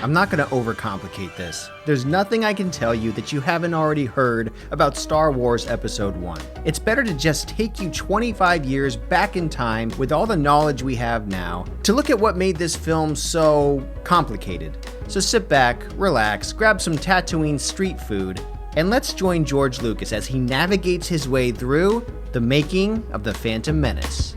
I'm not going to overcomplicate this. There's nothing I can tell you that you haven't already heard about Star Wars Episode 1. It's better to just take you 25 years back in time with all the knowledge we have now to look at what made this film so complicated. So sit back, relax, grab some Tatooine street food, and let's join George Lucas as he navigates his way through the making of The Phantom Menace.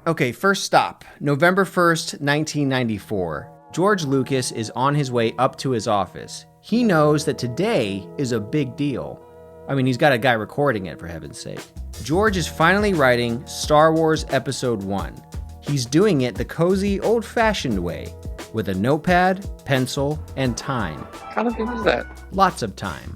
Okay, first stop, November 1st, 1994. George Lucas is on his way up to his office. He knows that today is a big deal. I mean, he's got a guy recording it, for heaven's sake. George is finally writing Star Wars Episode 1. He's doing it the cozy, old-fashioned way, with a notepad, pencil, and time. How do people do that? Lots of time.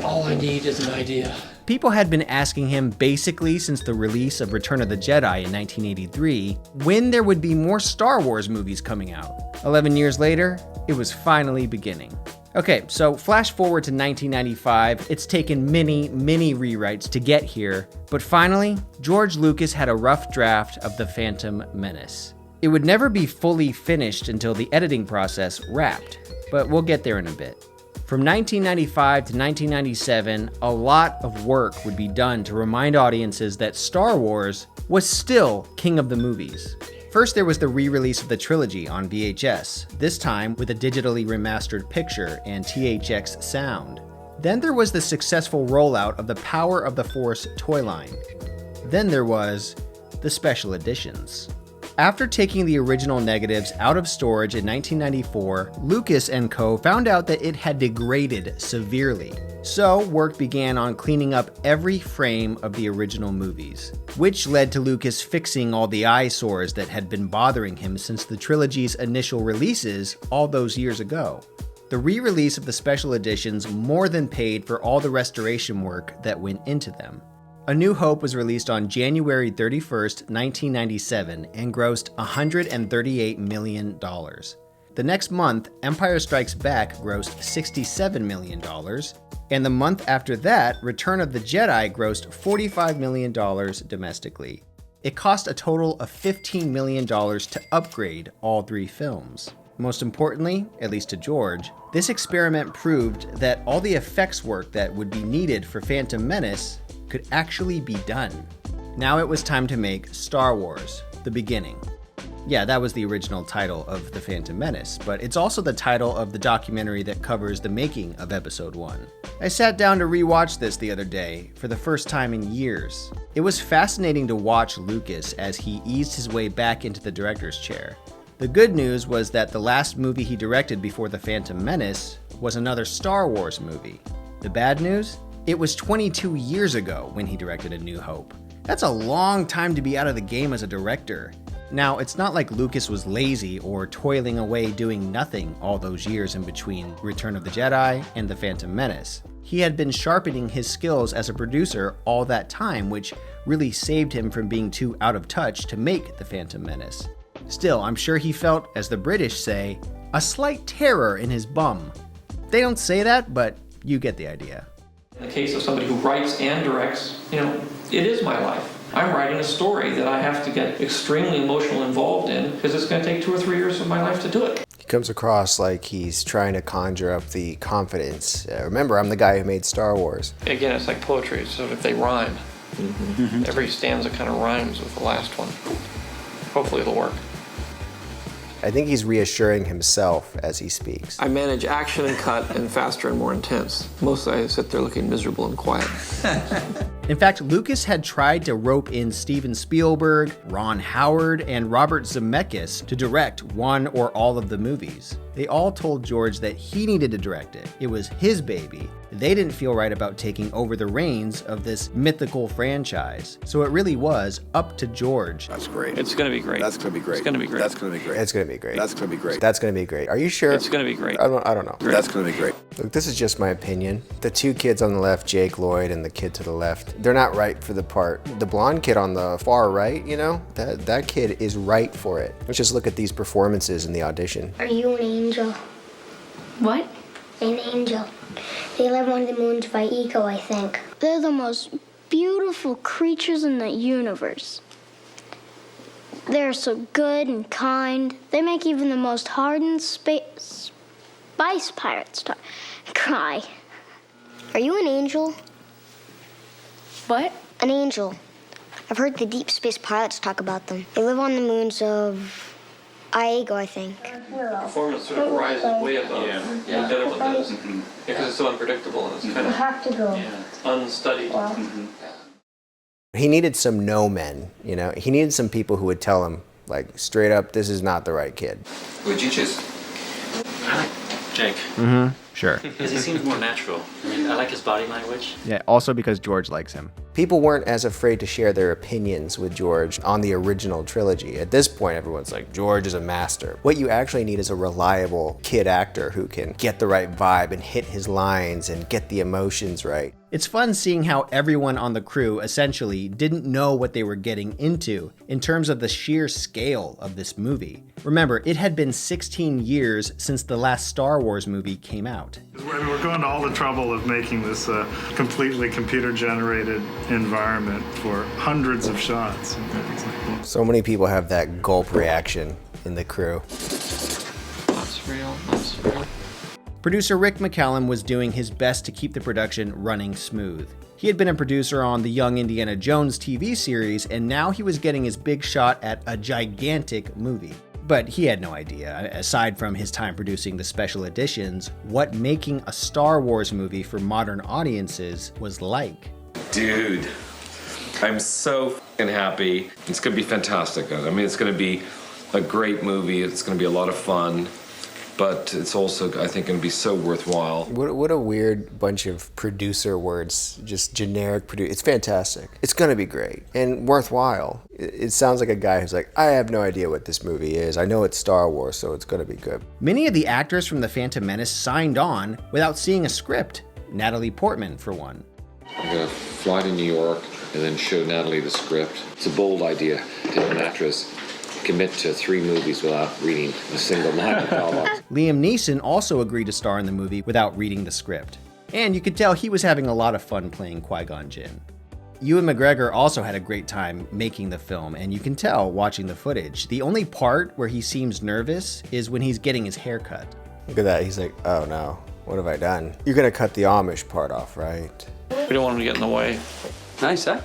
All I need is an idea. People had been asking him basically since the release of Return of the Jedi in 1983 when there would be more Star Wars movies coming out. 11 years later, it was finally beginning. Okay, so flash forward to 1995. It's taken many rewrites to get here, but finally, George Lucas had a rough draft of The Phantom Menace. It would never be fully finished until the editing process wrapped, but we'll get there in a bit. From 1995 to 1997, a lot of work would be done to remind audiences that Star Wars was still king of the movies. First, there was the re-release of the trilogy on VHS, this time with a digitally remastered picture and THX sound. Then there was the successful rollout of the Power of the Force toy line. Then there was the special editions. After taking the original negatives out of storage in 1994, Lucas and Co. found out that it had degraded severely. So work began on cleaning up every frame of the original movies, which led to Lucas fixing all the eyesores that had been bothering him since the trilogy's initial releases all those years ago. The re-release of the special editions more than paid for all the restoration work that went into them. A New Hope was released on January 31st, 1997, and grossed $138 million. The next month, Empire Strikes Back grossed $67 million, and the month after that, Return of the Jedi grossed $45 million domestically. It cost a total of $15 million to upgrade all three films. Most importantly, at least to George, this experiment proved that all the effects work that would be needed for Phantom Menace could actually be done. Now it was time to make Star Wars: The Beginning. Yeah, that was the original title of The Phantom Menace, but it's also the title of the documentary that covers the making of Episode 1. I sat down to rewatch this the other day for the first time in years. It was fascinating to watch Lucas as he eased his way back into the director's chair. The good news was that the last movie he directed before The Phantom Menace was another Star Wars movie. The bad news? It was 22 years ago when he directed A New Hope. That's a long time to be out of the game as a director. Now, it's not like Lucas was lazy or toiling away doing nothing all those years in between Return of the Jedi and The Phantom Menace. He had been sharpening his skills as a producer all that time, which really saved him from being too out of touch to make The Phantom Menace. Still, I'm sure he felt, as the British say, a slight terror in his bum. They don't say that, but you get the idea. In the case of somebody who writes and directs, it is my life. I'm writing a story that I have to get extremely emotionally involved in because it's going to take 2 or 3 years of my life to do it. He comes across like he's trying to conjure up the confidence. Remember, I'm the guy who made Star Wars. Again, it's like poetry, so if they rhyme, every stanza kind of rhymes with the last one. Hopefully it'll work. I think he's reassuring himself as he speaks. I manage action and cut and faster and more intense. Mostly I sit there looking miserable and quiet. In fact, Lucas had tried to rope in Steven Spielberg, Ron Howard, and Robert Zemeckis to direct one or all of the movies. They all told George that he needed to direct it. It was his baby. They didn't feel right about taking over the reins of this mythical franchise. So it really was up to George. That's great. It's going to be great. That's going to be great. It's going to be great. That's going to be great. It's going to be great. That's going to be great. That's going to be great. Are you sure? It's going to be great. I don't know. That's going to be great. Look, this is just my opinion. The two kids on the left, Jake Lloyd and the kid to the left, they're not right for the part. The blonde kid on the far right, that kid is right for it. Let's just look at these performances in the audition. Are you an angel? What? An angel. They live on the moons by Eco, I think. They're the most beautiful creatures in the universe. They're so good and kind. They make even the most hardened spice pirates cry. Are you an angel? What? An angel. I've heard the deep space pilots talk about them. They live on the moons of Iago, I think. Performance sort of rises way above the other one does. Because it's so unpredictable and it's kind of have to go. unstudied. He needed some no men, you know? He needed some people who would tell him, like, straight up, this is not the right kid. Who'd you choose? I like Jake. Sure. Because he seems more natural. I mean, I like his body language. Yeah, also because George likes him. People weren't as afraid to share their opinions with George on the original trilogy. At this point, everyone's like, George is a master. What you actually need is a reliable kid actor who can get the right vibe and hit his lines and get the emotions right. It's fun seeing how everyone on the crew essentially didn't know what they were getting into in terms of the sheer scale of this movie. Remember, it had been 16 years since the last Star Wars movie came out. We're going to all the trouble of making this a completely computer-generated environment for hundreds of shots. So many people have that gulp reaction in the crew. That's real. That's real. Producer Rick McCallum was doing his best to keep the production running smooth. He had been a producer on the Young Indiana Jones TV series, and now he was getting his big shot at a gigantic movie. But he had no idea, aside from his time producing the special editions, what making a Star Wars movie for modern audiences was like. Dude, I'm so f***ing happy. It's gonna be fantastic. I mean, it's gonna be a great movie. It's gonna be a lot of fun. But it's also, I think, going to be so worthwhile. What a weird bunch of producer words, just generic producer. It's fantastic. It's going to be great and worthwhile. It sounds like a guy who's like, I have no idea what this movie is. I know it's Star Wars, so it's going to be good. Many of the actors from The Phantom Menace signed on without seeing a script. Natalie Portman, for one. I'm going to fly to New York and then show Natalie the script. It's a bold idea to have an actress commit to 3 movies without reading a single line of dialogue. Liam Neeson also agreed to star in the movie without reading the script. And you could tell he was having a lot of fun playing Qui-Gon Jinn. Ewan McGregor also had a great time making the film, and you can tell watching the footage. The only part where he seems nervous is when he's getting his hair cut. Look at that. He's like, oh no, what have I done? You're going to cut the Amish part off, right? We don't want him to get in the way. Nice, huh?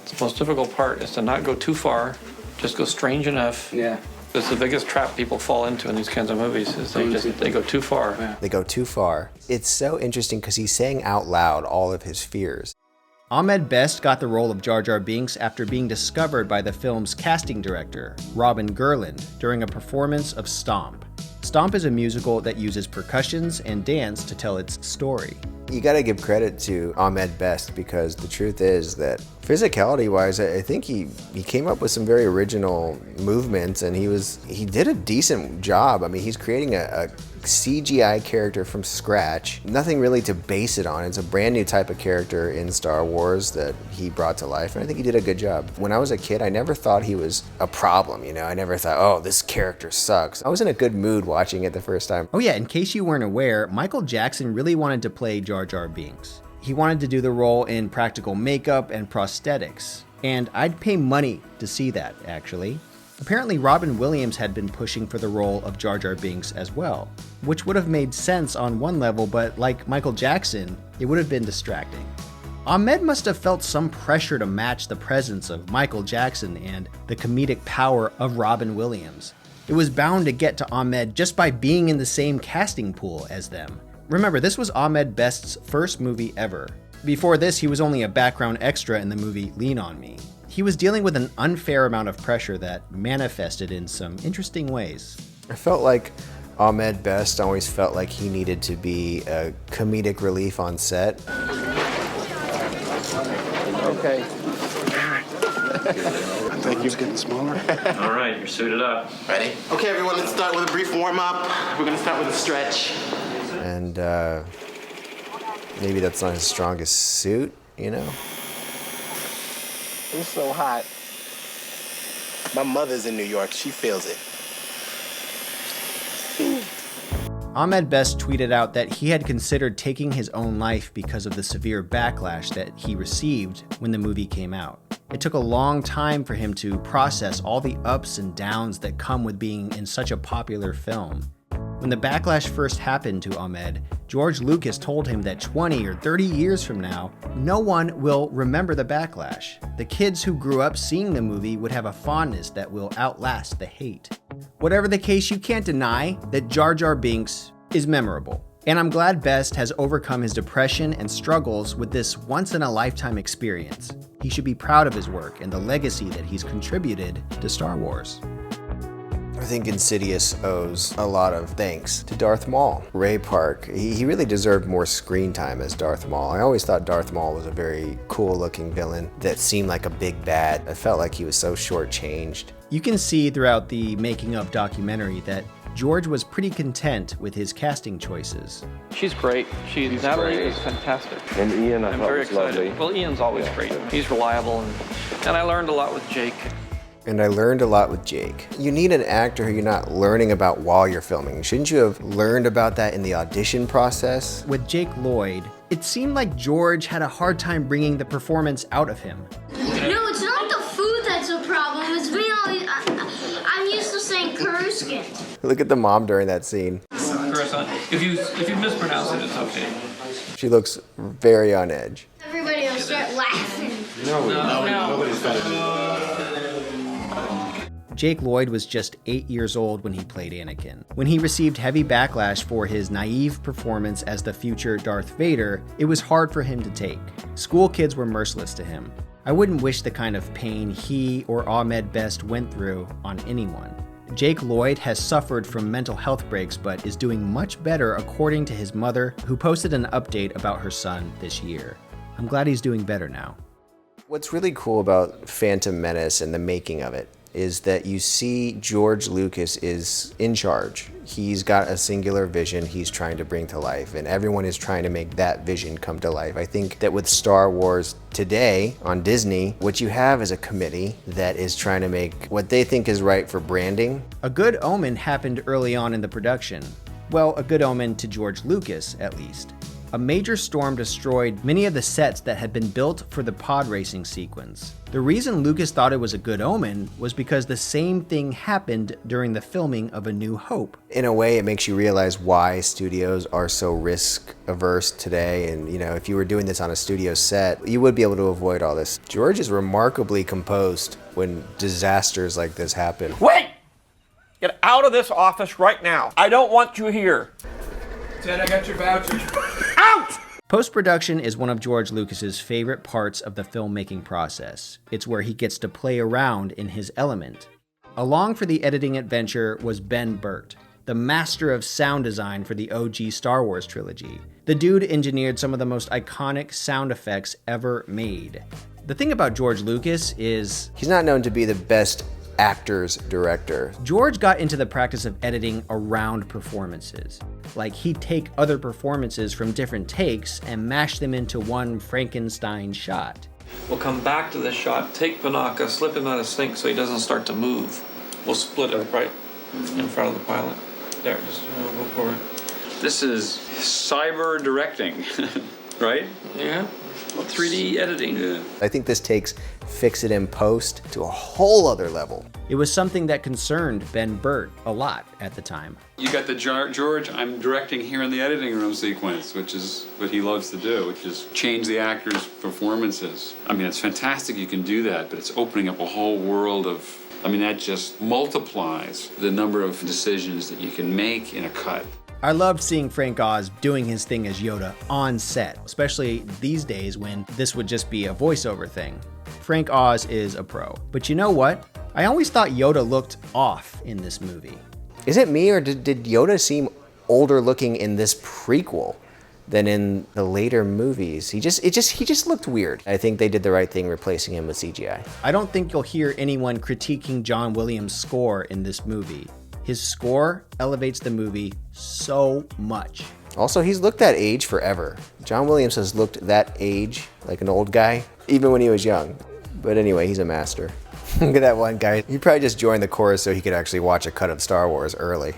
The most difficult part is to not go too far, just go strange enough. Yeah. It's the biggest trap people fall into in these kinds of movies is they go too far. Yeah. They go too far. It's so interesting because he's saying out loud all of his fears. Ahmed Best got the role of Jar Jar Binks after being discovered by the film's casting director, Robin Gurland, during a performance of Stomp. Stomp is a musical that uses percussions and dance to tell its story. You gotta give credit to Ahmed Best because the truth is that physicality-wise, I think he came up with some very original movements and he did a decent job. I mean, he's creating a CGI character from scratch. Nothing really to base it on. It's a brand new type of character in Star Wars that he brought to life, and I think he did a good job. When I was a kid, I never thought he was a problem, you know? I never thought, oh, this character sucks. I was in a good mood watching it the first time. Oh yeah, in case you weren't aware, Michael Jackson really wanted to play Jar Jar Binks. He wanted to do the role in practical makeup and prosthetics, and I'd pay money to see that, actually. Apparently, Robin Williams had been pushing for the role of Jar Jar Binks as well, which would have made sense on one level, but like Michael Jackson, it would have been distracting. Ahmed must have felt some pressure to match the presence of Michael Jackson and the comedic power of Robin Williams. It was bound to get to Ahmed just by being in the same casting pool as them. Remember, this was Ahmed Best's first movie ever. Before this, he was only a background extra in the movie Lean On Me. He was dealing with an unfair amount of pressure that manifested in some interesting ways. I felt like Ahmed Best always felt like he needed to be a comedic relief on set. Okay. Thank you. It's getting smaller. All right, you're suited up. Ready? Okay, everyone, let's start with a brief warm-up. We're gonna start with a stretch. And maybe that's not his strongest suit, you know? It's so hot. My mother's in New York. She feels it. Ahmed Best tweeted out that he had considered taking his own life because of the severe backlash that he received when the movie came out. It took a long time for him to process all the ups and downs that come with being in such a popular film. When the backlash first happened to Ahmed, George Lucas told him that 20 or 30 years from now, no one will remember the backlash. The kids who grew up seeing the movie would have a fondness that will outlast the hate. Whatever the case, you can't deny that Jar Jar Binks is memorable. And I'm glad Best has overcome his depression and struggles with this once-in-a-lifetime experience. He should be proud of his work and the legacy that he's contributed to Star Wars. I think Insidious owes a lot of thanks to Darth Maul. Ray Park, he really deserved more screen time as Darth Maul. I always thought Darth Maul was a very cool-looking villain that seemed like a big bad. I felt like he was so shortchanged. You can see throughout the making of documentary that George was pretty content with his casting choices. She's great. Natalie is fantastic. And Ian, I I'm thought very was excited. lovely. Well, Ian's always great. He's reliable, and I learned a lot with Jake. And I learned a lot with Jake. You need an actor who you're not learning about while you're filming. Shouldn't you have learned about that in the audition process? With Jake Lloyd, it seemed like George had a hard time bringing the performance out of him. No, it's not the food that's a problem. It's me. I'm used to saying Kuruskin. Look at the mom during that scene. If you mispronounce it, it's okay. She looks very on edge. Everybody will start laughing. Jake Lloyd was just 8 years old when he played Anakin. When he received heavy backlash for his naive performance as the future Darth Vader, it was hard for him to take. School kids were merciless to him. I wouldn't wish the kind of pain he or Ahmed Best went through on anyone. Jake Lloyd has suffered from mental health breaks but is doing much better according to his mother, who posted an update about her son this year. I'm glad he's doing better now. What's really cool about Phantom Menace and the making of it is that you see George Lucas is in charge. He's got a singular vision he's trying to bring to life, and everyone is trying to make that vision come to life. I think that with Star Wars today on Disney, what you have is a committee that is trying to make what they think is right for branding. A good omen happened early on in the production. Well, a good omen to George Lucas, at least. A major storm destroyed many of the sets that had been built for the pod racing sequence. The reason Lucas thought it was a good omen was because the same thing happened during the filming of A New Hope. In a way, it makes you realize why studios are so risk averse today. And if you were doing this on a studio set, you would be able to avoid all this. George is remarkably composed when disasters like this happen. Wait! Get out of this office right now. I don't want you here. Ted, I got your vouchers. Out! Post-production is one of George Lucas's favorite parts of the filmmaking process. It's where he gets to play around in his element. Along for the editing adventure was Ben Burtt, the master of sound design for the OG Star Wars trilogy. The dude engineered some of the most iconic sound effects ever made. The thing about George Lucas is he's not known to be the best actor's director. George got into the practice of editing around performances. Like, he'd take other performances from different takes and mash them into one Frankenstein shot. We'll come back to this shot, take Panaka, slip him out of sync so he doesn't start to move. We'll split it right in front of the pilot. There, just go forward. This is cyber directing, right? Yeah. 3D editing. Yeah. I think this takes fix it in post to a whole other level. It was something that concerned Ben Burtt a lot at the time. You got the George, I'm directing here in the editing room sequence, which is what he loves to do, which is change the actors' performances. I mean, it's fantastic you can do that, but it's opening up a whole world of, that just multiplies the number of decisions that you can make in a cut. I loved seeing Frank Oz doing his thing as Yoda on set, especially these days when this would just be a voiceover thing. Frank Oz is a pro. But you know what? I always thought Yoda looked off in this movie. Is it me, or did Yoda seem older looking in this prequel than in the later movies? He just looked weird. I think they did the right thing replacing him with CGI. I don't think you'll hear anyone critiquing John Williams' score in this movie. His score elevates the movie so much. Also, he's looked that age forever. John Williams has looked that age like an old guy, even when he was young. But anyway, he's a master. Look at that one guy. He probably just joined the chorus so he could actually watch a cut of Star Wars early.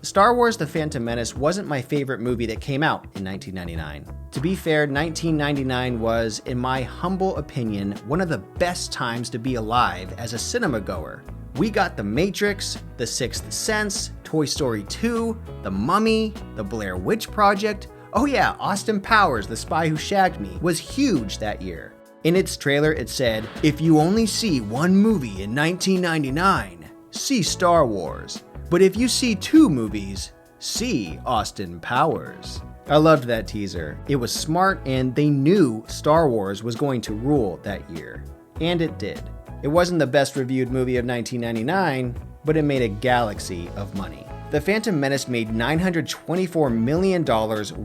Star Wars The Phantom Menace wasn't my favorite movie that came out in 1999. To be fair, 1999 was, in my humble opinion, one of the best times to be alive as a cinema goer. We got The Matrix, The Sixth Sense, Toy Story 2, The Mummy, The Blair Witch Project. Oh yeah, Austin Powers, The Spy Who Shagged Me, was huge that year. In its trailer, it said, "If you only see one movie in 1999, see Star Wars. But if you see two movies, see Austin Powers." I loved that teaser. It was smart and they knew Star Wars was going to rule that year. And it did. It wasn't the best reviewed movie of 1999, but it made a galaxy of money. The Phantom Menace made $924 million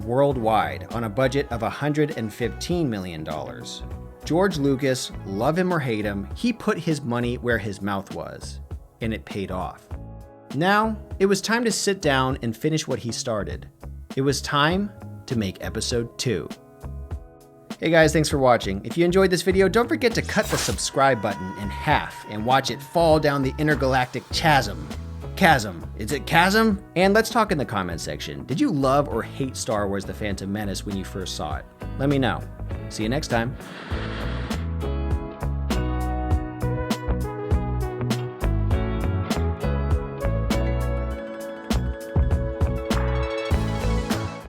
worldwide on a budget of $115 million. George Lucas, love him or hate him, he put his money where his mouth was. And it paid off. Now, it was time to sit down and finish what he started. It was time to make episode 2. Hey guys, thanks for watching. If you enjoyed this video, don't forget to cut the subscribe button in half and watch it fall down the intergalactic chasm. Chasm. Is it chasm? And let's talk in the comment section. Did you love or hate Star Wars The Phantom Menace when you first saw it? Let me know. See you next time.